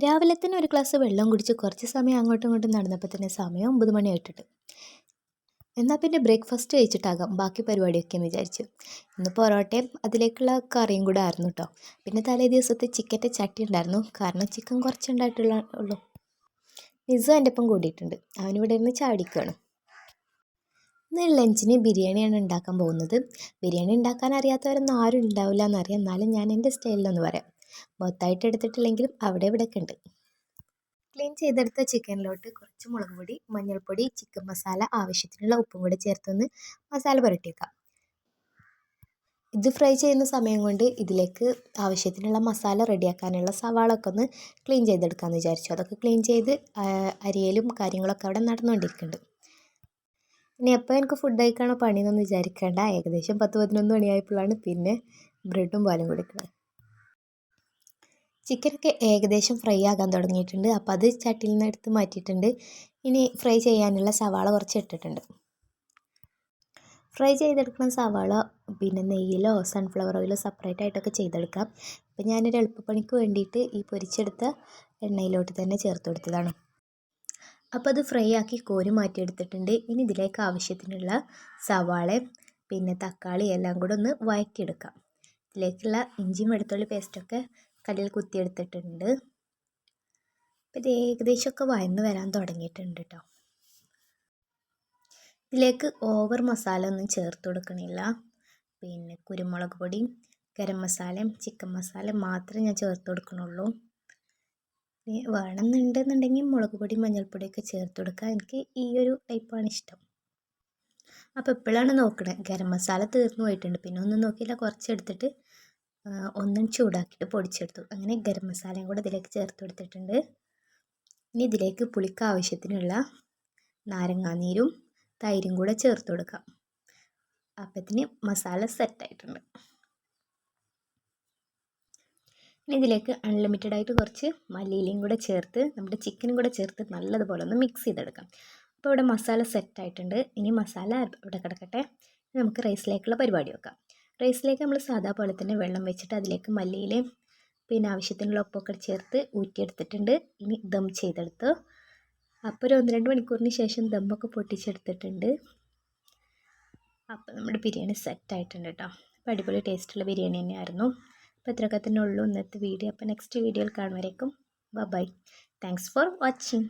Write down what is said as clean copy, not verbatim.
രാവിലെ തന്നെ ഒരു ഗ്ലാസ് വെള്ളം കുടിച്ച് കുറച്ച് സമയം അങ്ങോട്ടും ഇങ്ങോട്ടും നടന്നപ്പോൾ തന്നെ സമയം 9 മണി ആയിട്ടുണ്ട്. എന്നാൽ പിന്നെ ബ്രേക്ക്ഫാസ്റ്റ് കഴിച്ചിട്ടാകാം ബാക്കി പരിപാടിയൊക്കെ എന്ന് വിചാരിച്ചു. ഇന്ന് പൊറോട്ടയും അതിലേക്കുള്ള കറിയും കൂടെ ആയിരുന്നു കേട്ടോ. പിന്നെ തലേ ദിവസത്തെ ചിക്കൻ്റെ ചട്ടി ഉണ്ടായിരുന്നു, കാരണം ചിക്കൻ കുറച്ചുണ്ടായിട്ടുള്ള ഉള്ളൂ. നിസു എൻ്റെ ഒപ്പം കൂടിയിട്ടുണ്ട്, അവനിവിടെ ഇരുന്ന് ചാടിക്കുകയാണ്. ഇന്ന് ലഞ്ചിന് ബിരിയാണിയാണ് ഉണ്ടാക്കാൻ പോകുന്നത്. ബിരിയാണി ഉണ്ടാക്കാൻ അറിയാത്തവരൊന്നും ആരും ഉണ്ടാവില്ല എന്നറിയാം, എന്നാലും ഞാൻ എൻ്റെ സ്റ്റൈലിലൊന്ന് പറയാം. മൊത്തമായിട്ട് എടുത്തിട്ടില്ലെങ്കിലും അവിടെ ഇവിടെയൊക്കെ ഉണ്ട്. ക്ലീൻ ചെയ്തെടുത്ത ചിക്കനിലോട്ട് കുറച്ച് മുളക് പൊടി, മഞ്ഞൾപ്പൊടി, ചിക്കൻ മസാല, ആവശ്യത്തിനുള്ള ഉപ്പും കൂടി ചേർത്തൊന്ന് മസാല പുരട്ടി വെക്കാം. ഇത് ഫ്രൈ ചെയ്യുന്ന സമയം കൊണ്ട് ഇതിലേക്ക് ആവശ്യത്തിനുള്ള മസാല റെഡിയാക്കാനുള്ള സവാള ഒക്കെ ഒന്ന് ക്ലീൻ ചെയ്തെടുക്കാമെന്ന് വിചാരിച്ചു. അതൊക്കെ ക്ലീൻ ചെയ്ത് അരിയലും കാര്യങ്ങളൊക്കെ അവിടെ നടന്നുകൊണ്ടിരിക്കുന്നുണ്ട്. ഇനി എപ്പോൾ എനിക്ക് ഫുഡ് കഴിക്കാനോ പണിയെന്നൊന്നും വിചാരിക്കേണ്ട. ഏകദേശം 10-11 മണിയായപ്പോഴാണ് പിന്നെ ബ്രെഡും പാലും കുടിക്കുന്നത്. ചിക്കനൊക്കെ ഏകദേശം ഫ്രൈ ആകാൻ തുടങ്ങിയിട്ടുണ്ട്. അപ്പോൾ അത് ചട്ടിയിൽ നിന്ന് എടുത്ത് മാറ്റിയിട്ടുണ്ട്. ഇനി ഫ്രൈ ചെയ്യാനുള്ള സവാള കുറച്ച് ഇട്ടിട്ടുണ്ട്. ഫ്രൈ ചെയ്തെടുക്കുന്ന സവാള പിന്നെ നെയ്യിലോ സൺഫ്ലവർ ഓയിലോ സെപ്പറേറ്റ് ആയിട്ടൊക്കെ ചെയ്തെടുക്കാം. അപ്പോൾ ഞാനൊരു എളുപ്പപ്പണിക്ക് വേണ്ടിയിട്ട് ഈ പൊരിച്ചെടുത്ത എണ്ണയിലോട്ട് തന്നെ ചേർത്ത് കൊടുത്തതാണ്. അപ്പോൾ അത് ഫ്രൈ ആക്കി കോരി മാറ്റിയെടുത്തിട്ടുണ്ട്. ഇനി ഇതിലേക്ക് ആവശ്യത്തിനുള്ള സവാള പിന്നെ തക്കാളി എല്ലാം കൂടെ ഒന്ന് വഴറ്റിയെടുക്കാം. ഇതിലേക്കുള്ള ഇഞ്ചിയും വെളുത്തുള്ളി പേസ്റ്റൊക്കെ കല്ലിൽ കുത്തിയെടുത്തിട്ടുണ്ട്. അപ്പോൾ ഇത് ഏകദേശമൊക്കെ വഴന്ന് വരാൻ തുടങ്ങിയിട്ടുണ്ട് കേട്ടോ. ഇതിലേക്ക് ഓവർ മസാല ഒന്നും ചേർത്ത് കൊടുക്കണില്ല. പിന്നെ കുരുമുളക് പൊടിയും ഗരം മസാലയും ചിക്കൻ മസാലയും മാത്രമേ ഞാൻ ചേർത്ത് കൊടുക്കണുള്ളൂ. വേണമെന്നുണ്ടെന്നുണ്ടെങ്കിൽ മുളക് പൊടി മഞ്ഞൾപ്പൊടിയൊക്കെ ചേർത്ത് കൊടുക്കുക. എനിക്ക് ഈ ഒരു ടൈപ്പാണ് ഇഷ്ടം. അപ്പോൾ ഇപ്പോഴാണ് നോക്കണത്, ഗരം മസാല തീർന്നു പോയിട്ടുണ്ട്. പിന്നെ ഒന്നും നോക്കിയില്ല, കുറച്ചെടുത്തിട്ട് ഒന്നും ചൂടാക്കിയിട്ട് പൊടിച്ചെടുത്തു. അങ്ങനെ ഗരം മസാലയും കൂടെ ഇതിലേക്ക് ചേർത്ത് കൊടുത്തിട്ടുണ്ട്. ഇനി ഇതിലേക്ക് പുളിക്ക് ആവശ്യത്തിനുള്ള നാരങ്ങാനീരും തൈരും കൂടെ ചേർത്ത് കൊടുക്കാം. അപ്പത്തിന് മസാല സെറ്റായിട്ടുണ്ട്. ഇനി ഇതിലേക്ക് അൺലിമിറ്റഡ് ആയിട്ട് കുറച്ച് മല്ലിയിലയും കൂടെ ചേർത്ത് നമ്മുടെ ചിക്കനും കൂടെ ചേർത്ത് നല്ലതുപോലെ ഒന്ന് മിക്സ് ചെയ്തെടുക്കാം. അപ്പോൾ ഇവിടെ മസാല സെറ്റായിട്ടുണ്ട്. ഇനി മസാല ഇവിടെ കിടക്കട്ടെ. നമുക്ക് റൈസിലേക്കുള്ള പരിപാടി വെക്കാം. റൈസിലേക്ക് നമ്മൾ സാധാ പോലെ തന്നെ വെള്ളം വെച്ചിട്ട് അതിലേക്ക് മല്ലിയിലയും പിന്നെ ആവശ്യത്തിനുള്ള ഉപ്പൊക്കെ ചേർത്ത് ഊറ്റിയെടുത്തിട്ടുണ്ട്. ഇനി ദം ചെയ്തെടുത്ത് അപ്പോൾ ഒരു 1-2 മണിക്കൂറിന് ശേഷം ദമ്മൊക്കെ പൊട്ടിച്ചെടുത്തിട്ടുണ്ട്. അപ്പോൾ നമ്മുടെ ബിരിയാണി സെറ്റായിട്ടുണ്ട് കേട്ടോ. അപ്പോൾ അടിപൊളി ടേസ്റ്റുള്ള ബിരിയാണി തന്നെയായിരുന്നു. അപ്പോൾ ഇത്രയൊക്കെ തന്നെ ഉള്ളൂ ഇന്നത്തെ വീഡിയോ. അപ്പോൾ നെക്സ്റ്റ് വീഡിയോയിൽ കാണുവരേക്കും ബൈ. Thanks for watching.